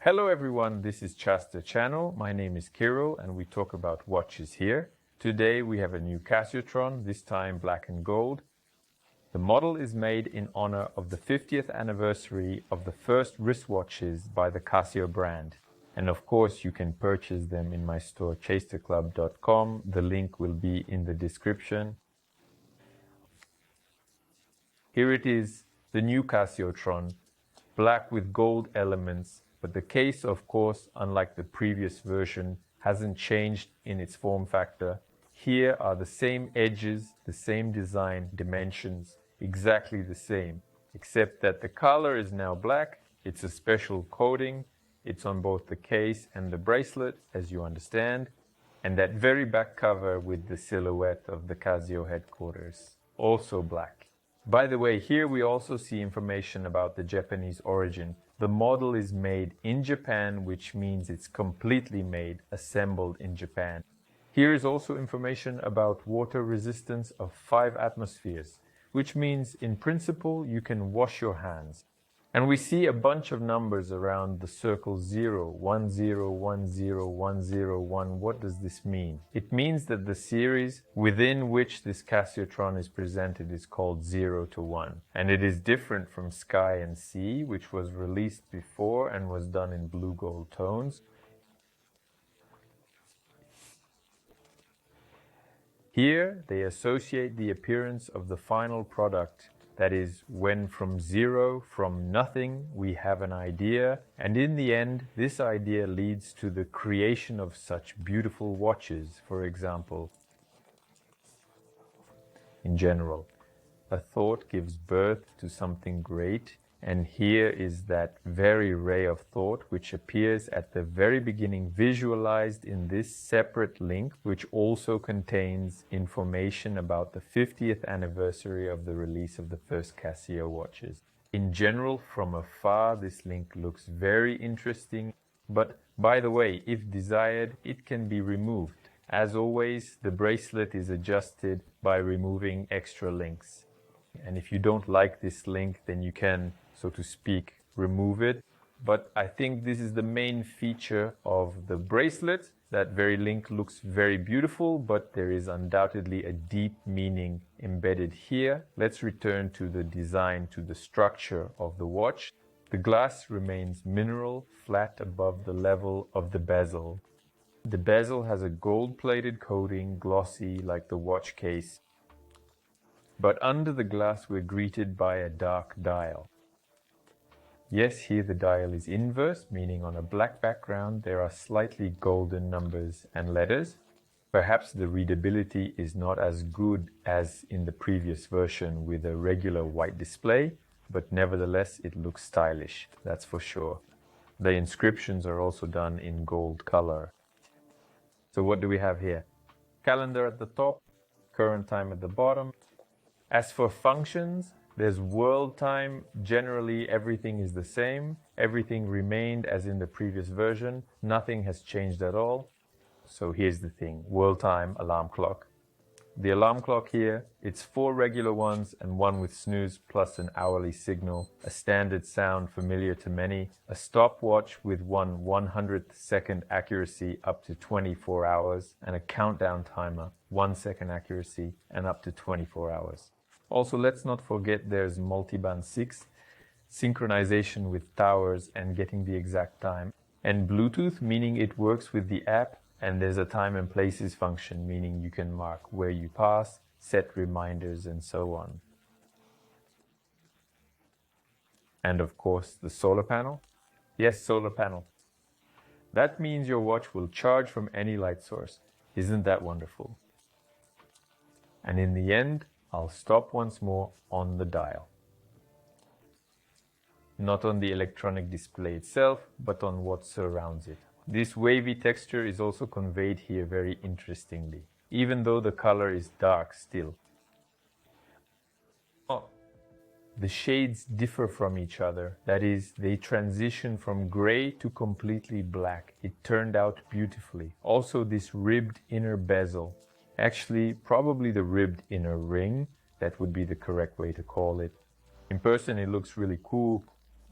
Hello everyone, this is Chasta channel. My name is Kirill and we talk about watches here. Today we have a new Casiotron, this time black and gold. The model is made in honor of the 50th anniversary of the first wristwatches by the Casio brand. And of course you can purchase them in my store chasterclub.com. The link will be in the description. Here it is, the new Casiotron, black with gold elements, but the case, of course, unlike the previous version, hasn't changed in its form factor. Here are the same edges, the same design, dimensions, exactly the same, except that the color is now black, it's a special coating, it's on both the case and the bracelet, as you understand, and that very back cover with the silhouette of the Casio headquarters, also black. By the way, here we also see information about the Japanese origin. The model is made in Japan, which means it's completely made, assembled in Japan. Here is also information about water resistance of 5 atmospheres, which means in principle you can wash your hands. And we see a bunch of numbers around the circle 0, 1, 0, 1, 0, 1, 0, 1. What does this mean? It means that the series within which this Casiotron is presented is called 0 to 1. And it is different from Sky and Sea, which was released before and was done in blue-gold tones. Here, they associate the appearance of the final product. That is, when from zero, from nothing, we have an idea, and in the end, this idea leads to the creation of such beautiful watches, for example. In general, a thought gives birth to something great, and here is that very ray of thought which appears at the very beginning, visualized in this separate link, which also contains information about the 50th anniversary of the release of the first Casio watches. In general, from afar, this link looks very interesting, but by the way, if desired, it can be removed. As always, the bracelet is adjusted by removing extra links. And if you don't like this link, then you can, so to speak, remove it. But I think this is the main feature of the bracelet. That very link looks very beautiful, but there is undoubtedly a deep meaning embedded here. Let's return to the design, to the structure of the watch. The glass remains mineral, flat above the level of the bezel. The bezel has a gold-plated coating, glossy like the watch case. But under the glass we're greeted by a dark dial. Yes, here the dial is inverse, meaning on a black background there are slightly golden numbers and letters. Perhaps the readability is not as good as in the previous version with a regular white display, but nevertheless it looks stylish, that's for sure. The inscriptions are also done in gold color. So what do we have here? Calendar at the top, current time at the bottom. As for functions, there's world time. Generally, everything is the same. Everything remained as in the previous version. Nothing has changed at all. So here's the thing. World time, alarm clock. The alarm clock here, it's 4 regular ones and 1 with snooze plus an hourly signal. A standard sound familiar to many. A stopwatch with 1/100th second accuracy up to 24 hours. And a countdown timer, 1 second accuracy and up to 24 hours. Also, let's not forget there's multiband 6, synchronization with towers and getting the exact time, and Bluetooth, meaning it works with the app, and there's a time and places function, meaning you can mark where you pass, set reminders, and so on. And of course, the solar panel. Yes, solar panel. That means your watch will charge from any light source. Isn't that wonderful? And in the end, I'll stop once more on the dial. Not on the electronic display itself, but on what surrounds it. This wavy texture is also conveyed here very interestingly, even though the color is dark still. The shades differ from each other, that is, they transition from gray to completely black. It turned out beautifully. Also this ribbed inner bezel. Actually, probably the ribbed inner ring, that would be the correct way to call it. In person it looks really cool.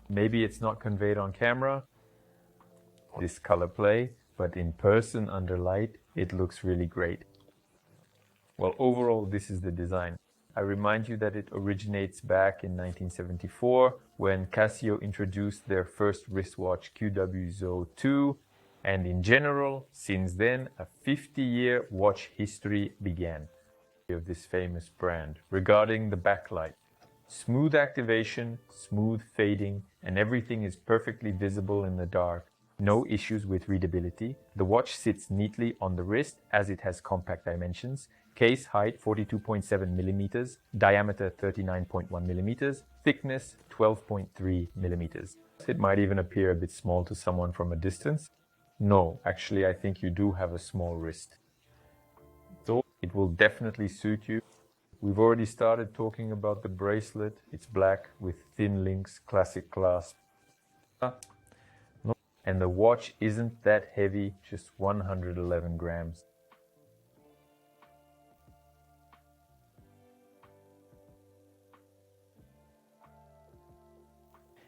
Maybe it's not conveyed on camera. this color play, but in person under light, it looks really great. Well, overall, this is the design. I remind you that it originates back in 1974 when Casio introduced their first wristwatch QWZO-2, and in general, since then, a 50-year watch history began of this famous brand. Regarding the backlight, smooth activation, smooth fading, and everything is perfectly visible in the dark. No issues with readability. The watch sits neatly on the wrist as it has compact dimensions. Case height 42.7 millimeters, diameter 39.1 millimeters, thickness 12.3 millimeters. It might even appear a bit small to someone from a distance. No, actually I think you do have a small wrist. So it will definitely suit you. We've already started talking about the bracelet. It's black with thin links, classic clasp. And the watch isn't that heavy, just 111 grams.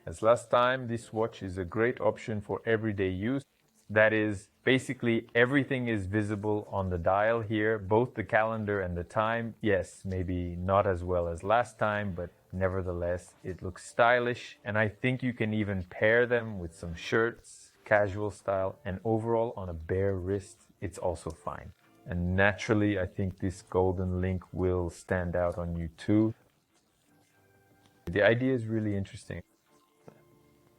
As last time, this watch is a great option for everyday use. That is, basically everything is visible on the dial here, both the calendar and the time. Yes, maybe not as well as last time, but nevertheless, it looks stylish. And I think you can even pair them with some shirts, casual style, and overall on a bare wrist, it's also fine. And naturally, I think this golden link will stand out on you too. The idea is really interesting.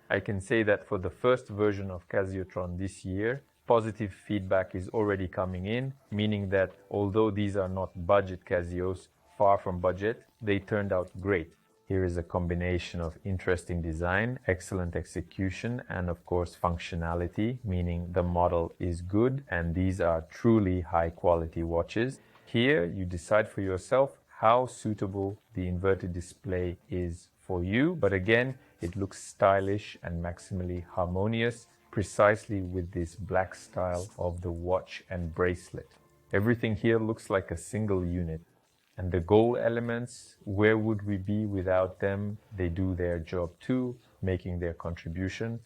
I can say that for the first version of Casiotron this year, positive feedback is already coming in, meaning that although these are not budget Casios, far from budget, they turned out great. Here is a combination of interesting design, excellent execution, and of course functionality, meaning the model is good and these are truly high quality watches. Here you decide for yourself how suitable the inverted display is for you, but again, it looks stylish and maximally harmonious, precisely with this black style of the watch and bracelet. Everything here looks like a single unit. And the gold elements, where would we be without them? They do their job too, making their contribution.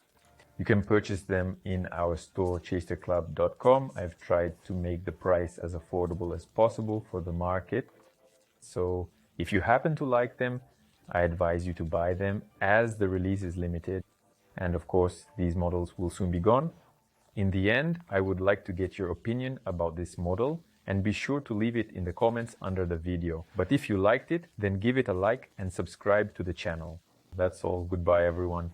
You can purchase them in our store, chasterclub.com. I've tried to make the price as affordable as possible for the market. So if you happen to like them, I advise you to buy them as the release is limited. And of course, these models will soon be gone. In the end, I would like to get your opinion about this model and be sure to leave it in the comments under the video. But if you liked it, then give it a like and subscribe to the channel. That's all. Goodbye, everyone.